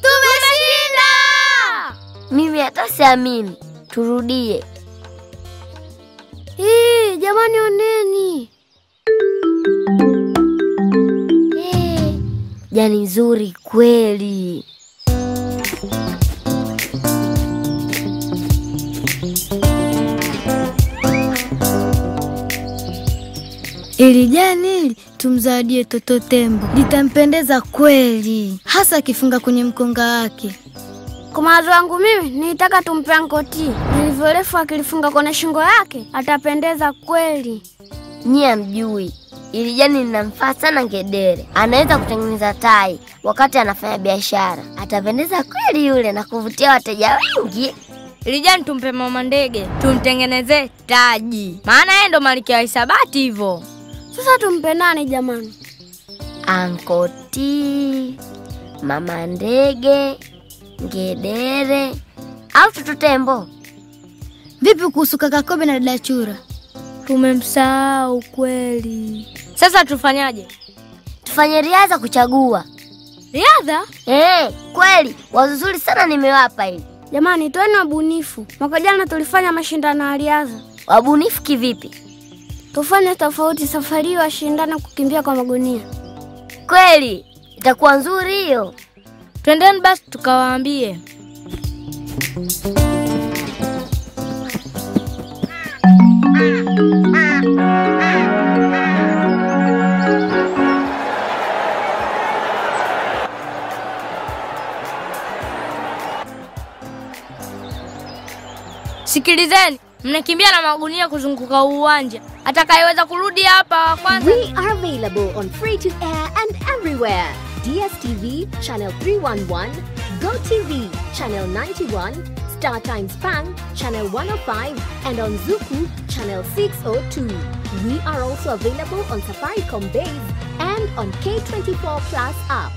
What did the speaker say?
Tumeshinda! Mimi hata siamini. Turudie. Jamani oneni. Jani nzuri kweli. Ili jani tumzawadie Toto Tembo. Litampendeza kweli, hasa akifunga kwenye mkonga wake. Kwa mawazo yangu mimi, nilitaka tumpe ankoti. Nilivyorefu akilifunga kwenye shingo yake, atapendeza kweli. Nyie mjui, ili jani linamfaa sana ngedere. Anaweza kutengeneza tai wakati anafanya biashara. Atapendeza kweli yule na kuvutia wateja wengi. Ili jani tumpe mama ndege, tumtengeneze taji. Maana yeye ndo malkia wa hisabati hivyo. Sasa tumpe nani jamani? Ankoti, mama ndege, ngedere, au Toto Tembo? Vipi kuhusu kaka Kobe na dada Chura? Tumemsahau kweli. Sasa tufanyaje? Tufanye riadha kuchagua. Riadha? Kweli, wazo zuri sana nimewapa hili. Jamani, tueni wabunifu. Mwaka jana tulifanya mashindano ya riadha. Wabunifu kivipi? Tufanye tofauti, safari washindane kukimbia kwa magunia. Kweli, itakuwa nzuri hiyo. Twendeni basi tukawaambie. Sikilizeni, mnakimbia na magunia kuzunguka uwanja. Atakayeweza kurudi hapa kwanza. We are available on free to air and everywhere. DSTV channel 311, GoTV channel 91, Star Times Pang channel 105, and on Zuku channel 602. We are also available on Safaricom Base and on K24 Plus app.